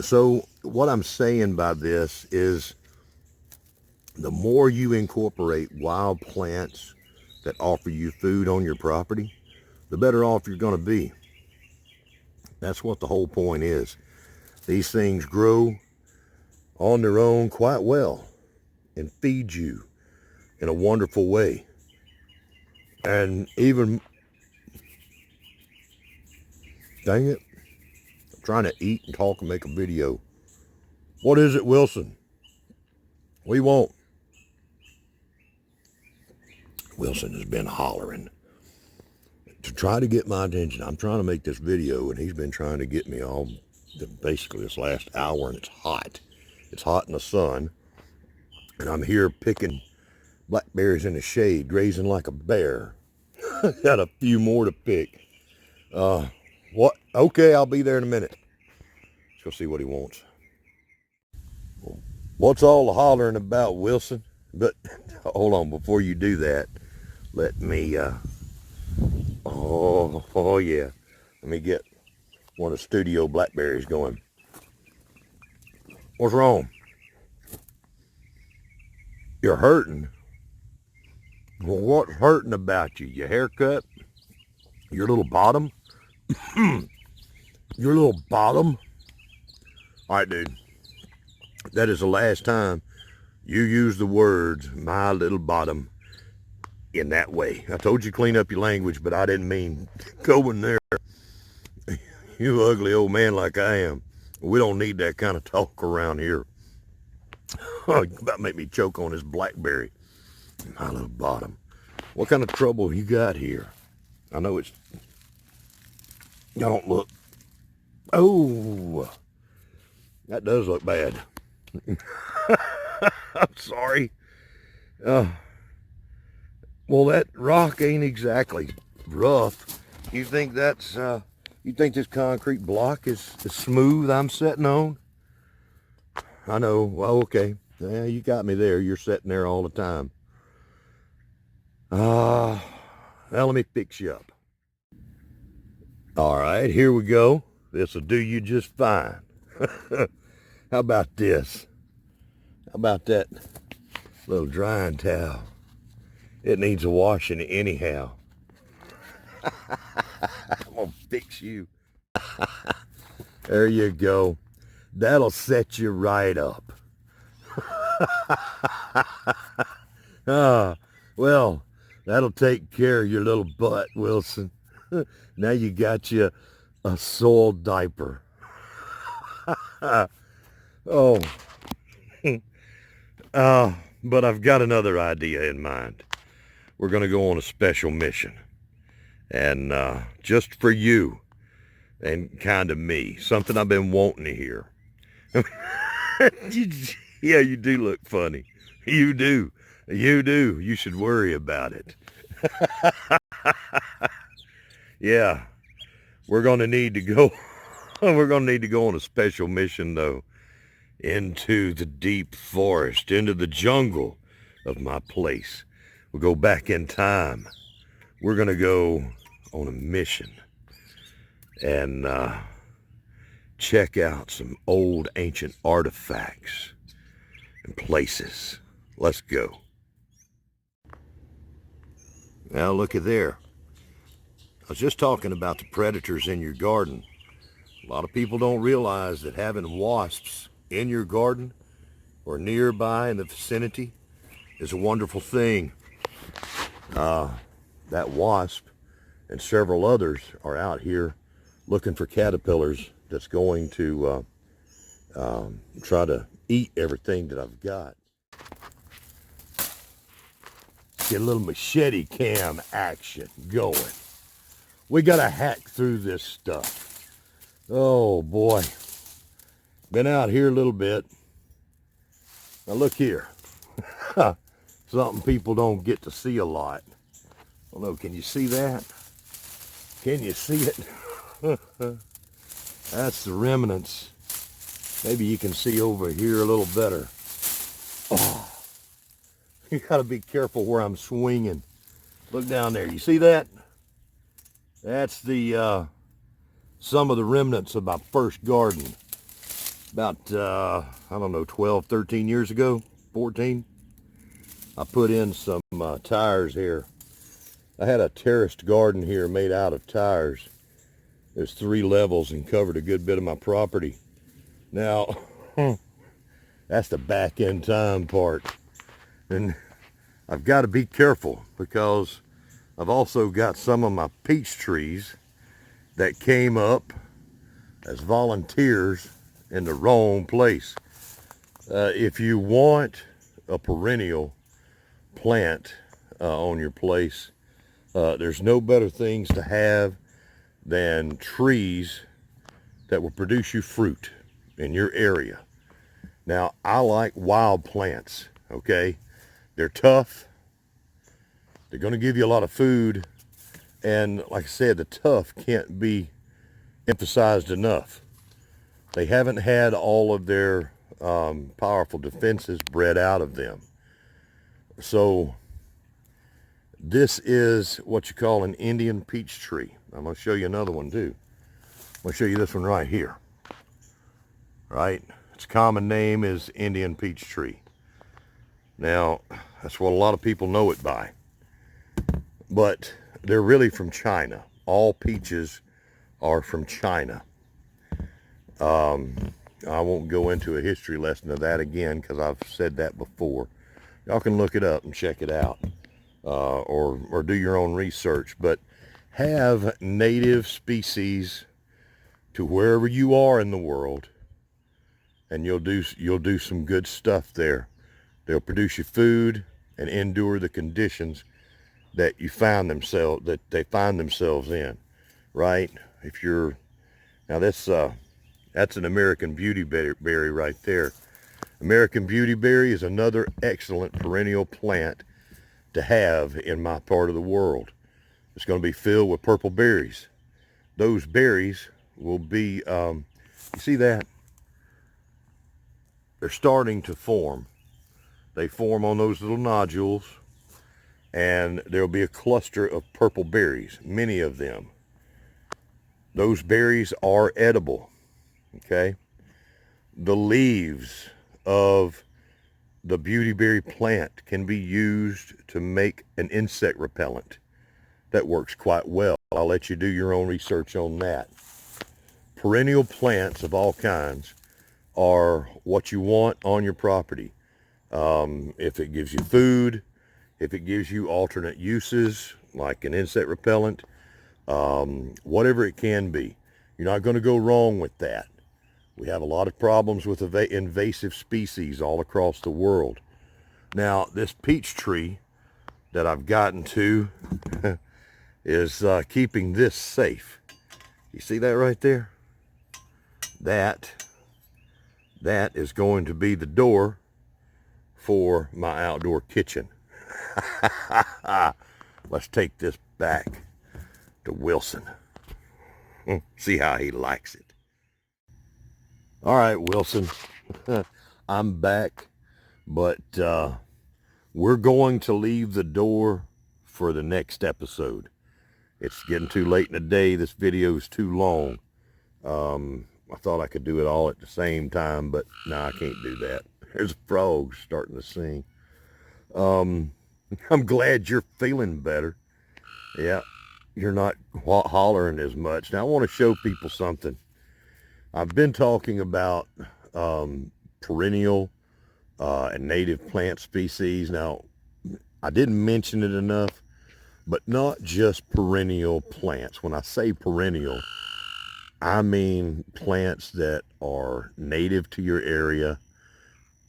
So what I'm saying by this is the more you incorporate wild plants that offer you food on your property, the better off you're going to be. That's what the whole point is. These things grow on their own quite well and feed you in a wonderful way. And even, dang it, I'm trying to eat and talk and make a video. What is it, Wilson? We won't. Wilson has been hollering to try to get my attention. I'm trying to make this video, and he's been trying to get me all basically this last hour, and it's hot. It's hot in the sun, and I'm here picking blackberries in the shade, grazing like a bear. Got a few more to pick. What? Okay, I'll be there in a minute. Let's go see what he wants. What's all the hollering about, Wilson? But hold on, before you do that, let me, oh yeah, let me get one of the studio blackberries going. What's wrong? You're hurting? Well, what's hurting about you? Your haircut? Your little bottom? Your little bottom? All right, dude. That is the last time you use the words, my little bottom, in that way. I told you clean up your language, but I didn't mean going there. You ugly old man like I am. We don't need that kind of talk around here. Oh, you about to make me choke on this blackberry. My little bottom. What kind of trouble you got here? I know it's... Don't look... Oh! That does look bad. I'm sorry. Well, that rock ain't exactly rough. You think that's, you think this concrete block is smooth I'm sitting on? I know. Well, okay. Yeah, you got me there. You're sitting there all the time. Now let me fix you up. All right, here we go. This'll do you just fine. How about this? How about that little drying towel? It needs a washing anyhow. I'm gonna fix you. There you go. That'll set you right up. Well, that'll take care of your little butt, Wilson. Now you got you a soiled diaper. Oh. But I've got another idea in mind. We're going to go on a special mission. And just for you and kind of me. Something I've been wanting to hear. Yeah, you do look funny. You do. You do. You should worry about it. Yeah. We're going to need to go. We're going to need to go on a special mission, though. Into the deep forest, into the jungle of my place. We'll go back in time. We're going to go on a mission and check out some old ancient artifacts and places. Let's go. Now look at there. I was just talking about the predators in your garden. A lot of people don't realize that having wasps in your garden or nearby in the vicinity is a wonderful thing. That wasp and several others are out here looking for caterpillars that's going to try to eat everything that I've got. Get a little machete cam action going. We gotta hack through this stuff. Oh boy. Been out here a little bit. Now look here. Something people don't get to see a lot. I don't know, can you see that? Can you see it? That's the remnants. Maybe you can see over here a little better. Oh, you gotta be careful where I'm swinging. Look down there, you see that? That's the, some of the remnants of my first garden. About, I don't know, 12, 13 years ago, 14, I put in some tires here. I had a terraced garden here made out of tires. There's 3 levels and covered a good bit of my property. Now, that's the back end time part. And I've got to be careful because I've also got some of my peach trees that came up as volunteers in the wrong place. If you want a perennial plant on your place, there's no better things to have than trees that will produce you fruit in your area. Now, I like wild plants, okay? They're tough. They're going to give you a lot of food. And like I said, the tough can't be emphasized enough. They haven't had all of their powerful defenses bred out of them. So this is what you call an Indian peach tree. I'm going to show you another one too. I'm going to show you this one right here. Right? Its common name is Indian peach tree. Now, that's what a lot of people know it by. But they're really from China. All peaches are from China. I won't go into a history lesson of that again because I've said that before. Y'all can look it up and check it out, or do your own research. But have native species to wherever you are in the world, and you'll do some good stuff there. They'll produce you food and endure the conditions that they find themselves in, right? If you're now that's an American beauty berry right there. American beauty berry is another excellent perennial plant to have in my part of the world. It's going to be filled with purple berries. Those berries will be, you see that? They're starting to form. They form on those little nodules, and there'll be a cluster of purple berries, many of them. Those berries are edible, okay? The leaves of the beautyberry plant can be used to make an insect repellent that works quite well. I'll let you do your own research on that. Perennial plants of all kinds are what you want on your property. If it gives you food, if it gives you alternate uses like an insect repellent, whatever it can be, you're not going to go wrong with that. We have a lot of problems with invasive species all across the world. Now, this peach tree that I've gotten to is keeping this safe. You see that right there? That is going to be the door for my outdoor kitchen. Let's take this back to Wilson. See how he likes it. All right, Wilson, I'm back, but we're going to leave the door for the next episode. It's getting too late in the day. This video is too long. I thought I could do it all at the same time, but no, I can't do that. There's a frog starting to sing. I'm glad you're feeling better. Yeah, you're not hollering as much. Now, I want to show people something. I've been talking about perennial and native plant species. Now, I didn't mention it enough, but not just perennial plants. When I say perennial, I mean plants that are native to your area,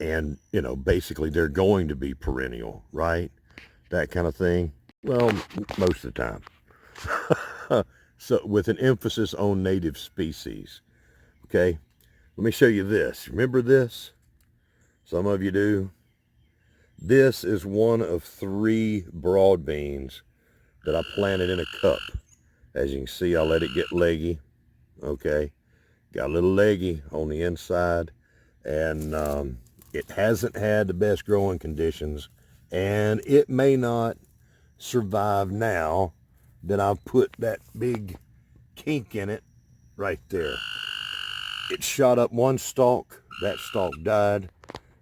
and, you know, basically they're going to be perennial, right? That kind of thing. Well, most of the time. So with an emphasis on native species. Okay, let me show you this. Remember this? Some of you do. This is one of 3 broad beans that I planted in a cup. As you can see, I let it get leggy. Okay, got a little leggy on the inside, and it hasn't had the best growing conditions, and it may not survive now that I've put that big kink in it right there. it shot up one stalk, that stalk died,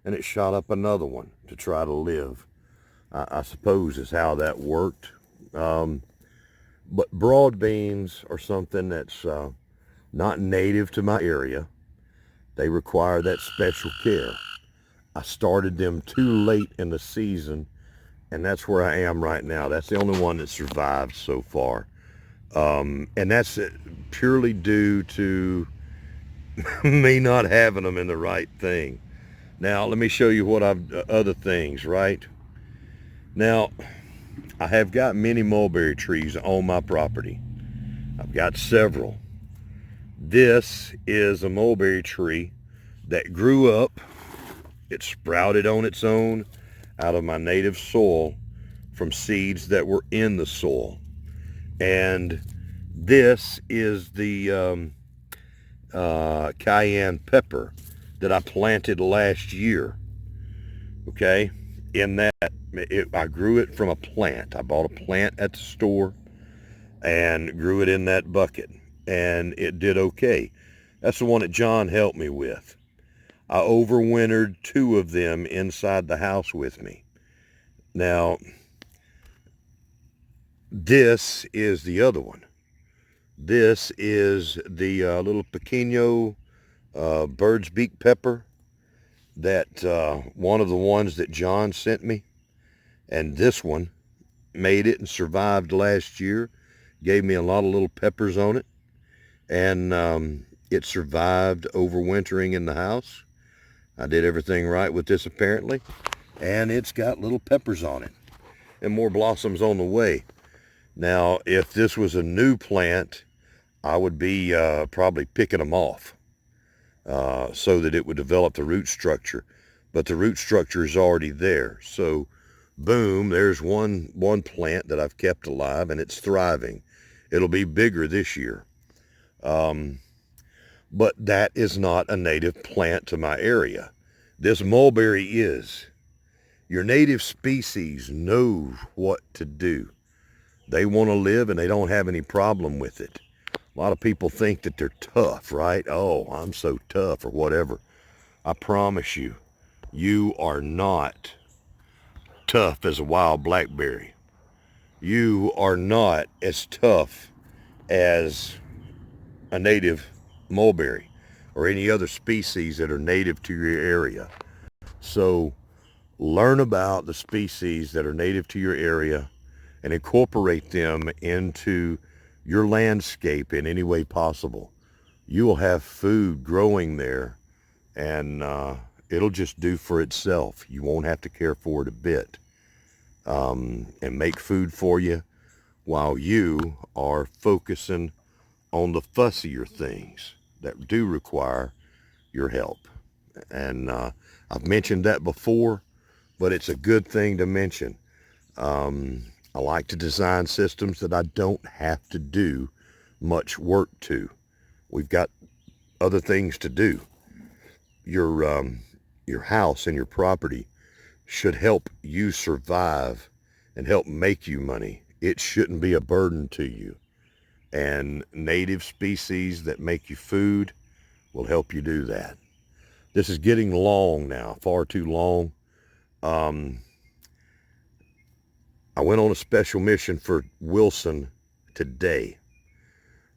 and it shot up another one to try to live. I suppose is how that worked. But broad beans are something that's not native to my area. They require that special care. I started them too late in the season, and that's where I am right now. That's the only one that survived so far. And that's purely due to me not having them in the right thing. Now, let me show you what other things, right? Now, I have got many mulberry trees on my property. I've got several. This is a mulberry tree that grew up. It sprouted on its own out of my native soil from seeds that were in the soil. And this is the cayenne pepper that I planted last year. Okay, in that, I grew it from a plant. I bought a plant at the store and grew it in that bucket, and it did okay. That's the one that John helped me with. I overwintered 2 of them inside the house with me. Now, this is the other one. This is the little pequeño bird's beak pepper that one of the ones that John sent me. And this one made it and survived last year. Gave me a lot of little peppers on it. And it survived overwintering in the house. I did everything right with this apparently. And it's got little peppers on it. And more blossoms on the way. Now, if this was a new plant, I would be probably picking them off so that it would develop the root structure. But the root structure is already there. So, boom, there's one plant that I've kept alive, and it's thriving. It'll be bigger this year. But that is not a native plant to my area. This mulberry is. Your native species knows what to do. They want to live, and they don't have any problem with it. A lot of people think that they're tough, right? Oh, I'm so tough or whatever. I promise you, you are not tough as a wild blackberry. You are not as tough as a native mulberry or any other species that are native to your area. So learn about the species that are native to your area and incorporate them into your landscape in any way possible. You will have food growing there, and it'll just do for itself. You won't have to care for it a bit, and make food for you while you are focusing on the fussier things that do require your help. And I've mentioned that before, but it's a good thing to mention. I like to design systems that I don't have to do much work to. We've got other things to do. Your house and your property should help you survive and help make you money. It shouldn't be a burden to you. And native species that make you food will help you do that. This is getting long now, far too long. I went on a special mission for Wilson today.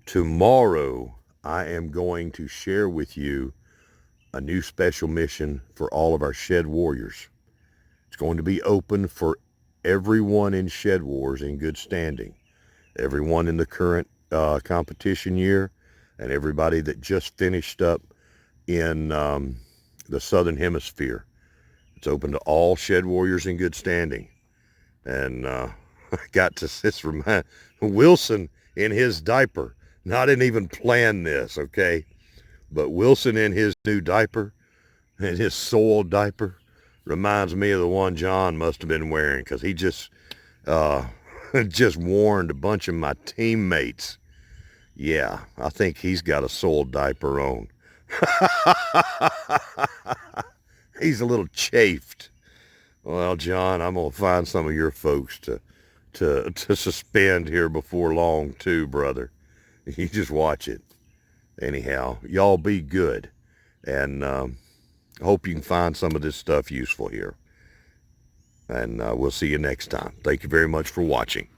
Tomorrow, I am going to share with you a new special mission for all of our Shed Warriors. It's going to be open for everyone in Shed Wars in good standing. Everyone in the current competition year, and everybody that just finished up in the Southern Hemisphere. It's open to all Shed Warriors in good standing. And I got to this remind Wilson in his diaper. Now, I didn't even plan this, okay? But Wilson in his new diaper, in his soiled diaper, reminds me of the one John must have been wearing, because he just just warned a bunch of my teammates. Yeah, I think he's got a soiled diaper on. He's a little chafed. Well, John, I'm going to find some of your folks to suspend here before long, too, brother. You just watch it. anyhow, y'all be good. And hope you can find some of this stuff useful here. And we'll see you next time. Thank you very much for watching.